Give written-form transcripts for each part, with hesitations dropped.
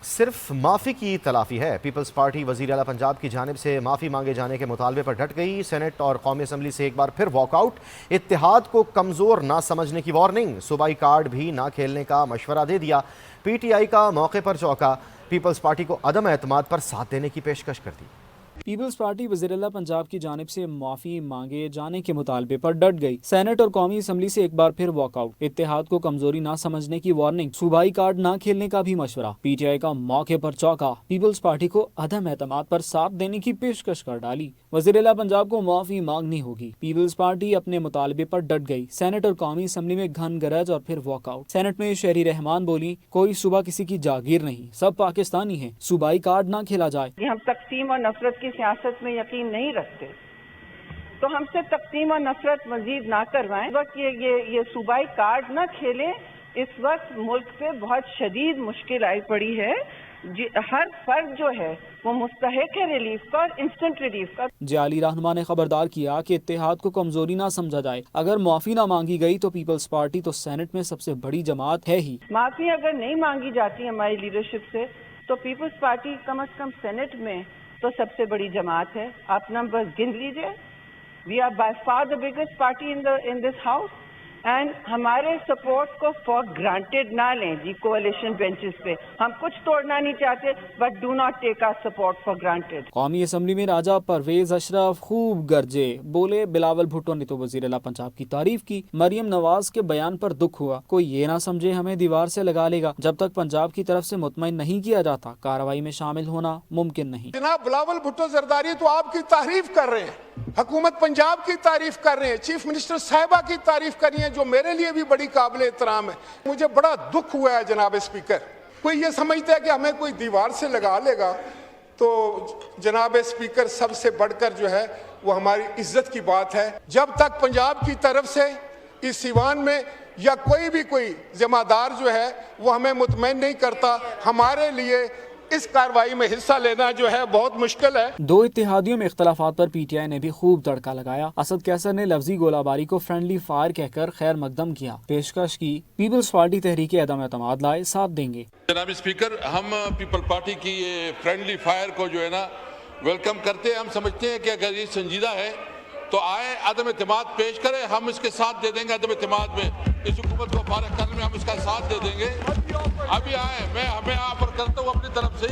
صرف معافی کی تلافی ہے۔ پیپلز پارٹی وزیر اعلیٰ پنجاب کی جانب سے معافی مانگے جانے کے مطالبے پر ڈٹ گئی۔ سینٹ اور قومی اسمبلی سے ایک بار پھر واک آؤٹ۔ اتحاد کو کمزور نہ سمجھنے کی وارننگ۔ صوبائی کارڈ بھی نہ کھیلنے کا مشورہ دے دیا۔ پی ٹی آئی کا موقع پر چوکا۔ پیپلز پارٹی کو عدم اعتماد پر ساتھ دینے کی پیشکش کر دی۔ پیپلز پارٹی وزیر اعلیٰ پنجاب کی جانب سے معافی مانگے جانے کے مطالبے پر ڈٹ گئی۔ سینٹ اور قومی اسمبلی سے ایک بار پھر واک آؤٹ۔ اتحاد کو کمزوری نہ سمجھنے کی وارننگ۔ صوبائی کارڈ نہ کھیلنے کا بھی مشورہ۔ پی ٹی آئی کا موقع پر چوکا۔ پیپلز پارٹی کو عدم اعتماد پر ساتھ دینے کی پیشکش کر ڈالی۔ وزیر اعلیٰ پنجاب کو معافی مانگنی ہوگی۔ پیپلز پارٹی اپنے مطالبے پر ڈٹ گئی۔ سینٹ اور قومی اسمبلی میں گھن گرج اور پھر واک آؤٹ۔ سینٹ میں شہری رحمان بولی، کوئی صوبہ کسی کی جاگیر نہیں، سب پاکستانی ہیں، صوبائی کارڈ نہ کھیلا جائے۔ ہم تقسیم اور نفرت کی سیاست میں یقین نہیں رکھتے، تو ہم سے تقسیم اور نفرت مزید نہ کروائیں۔ اس وقت یہ صوبائی کارڈ نہ کھیلیں۔ اس وقت ملک پہ بہت شدید مشکل آئی پڑی ہے۔ ہر فرد جو ہے وہ مستحق ہے ریلیف کا اور انسٹنٹ ریلیف کا۔ جعلی رہنما نے خبردار کیا کہ اتحاد کو کمزوری نہ سمجھا جائے۔ اگر معافی نہ مانگی گئی تو پیپلز پارٹی تو سینٹ میں سب سے بڑی جماعت ہے ہی۔ معافی اگر نہیں مانگی جاتی ہماری لیڈرشپ سے تو پیپلز پارٹی کم از کم سینٹ میں تو سب سے بڑی جماعت ہے۔ آپ نمبر گن لیجئے۔ We are by far the biggest party in this house, and ہمارے سپورٹ کو فار گرانٹیڈ نہ لیں جی کوalition بینچز پہ۔ ہم کچھ توڑنا نہیں چاہتے، but do not take our support for granted. قومی اسمبلی میں راجہ پرویز اشرف خوب گرجے، بولے بلاول بھٹو نے تو وزیر اعلیٰ پنجاب کی تعریف کی۔ مریم نواز کے بیان پر دکھ ہوا، کوئی یہ نہ سمجھے ہمیں دیوار سے لگا لے گا، جب تک پنجاب کی طرف سے مطمئن نہیں کیا جاتا کارروائی میں شامل ہونا ممکن نہیں۔ جناب بلاول بھٹو زرداری تو آپ کی تعریف کر رہے ہیں، حکومت پنجاب کی تعریف کر رہے ہیں، چیف منسٹر صاحبہ کی تعریف کر رہی ہیں، جو میرے لیے بھی بڑی قابل احترام ہے۔ مجھے بڑا دکھ ہوا ہے جناب اسپیکر، کوئی یہ سمجھتا ہے کہ ہمیں کوئی دیوار سے لگا لے گا، تو جناب اسپیکر سب سے بڑھ کر جو ہے وہ ہماری عزت کی بات ہے۔ جب تک پنجاب کی طرف سے اس ایوان میں یا کوئی ذمہ دار جو ہے وہ ہمیں مطمئن نہیں کرتا، ہمارے لیے اس کارروائی میں حصہ لینا جو ہے بہت مشکل ہے۔ دو اتحادیوں میں اختلافات پر پی ٹی آئی نے بھی خوب تڑکا لگایا۔ اسد کیسر نے لفظی گولہ باری کو فرینڈلی فائر کہہ کر خیر مقدم کیا، پیشکش کی پیپلز پارٹی تحریک عدم اعتماد لائے، ساتھ دیں گے۔ جناب اسپیکر، ہم پیپل پارٹی کی یہ فرینڈلی فائر کو جو ہے نا ویلکم کرتے ہیں۔ ہم سمجھتے ہیں کہ اگر یہ سنجیدہ ہے تو آئے عدم اعتماد پیش کرے، ہم اس کے ساتھ دے دیں گے۔ عدم اعتماد میں اس حکومت کو فارغ کرنے میں ہم اس کا ساتھ دے دیں گے۔ ابھی آئے، میں ہمیں آفر کرتا ہوں اپنی طرف سے،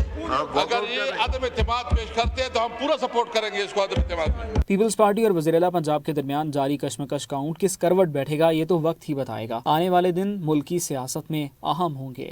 اگر یہ عدم اعتماد پیش کرتے ہیں تو ہم پورا سپورٹ کریں گے اس کو عدم اعتماد میں۔ پیپلز پارٹی اور وزیر اعلیٰ پنجاب کے درمیان جاری کشمکش کا اونٹ کس کروٹ بیٹھے گا یہ تو وقت ہی بتائے گا۔ آنے والے دن ملکی سیاست میں اہم ہوں گے۔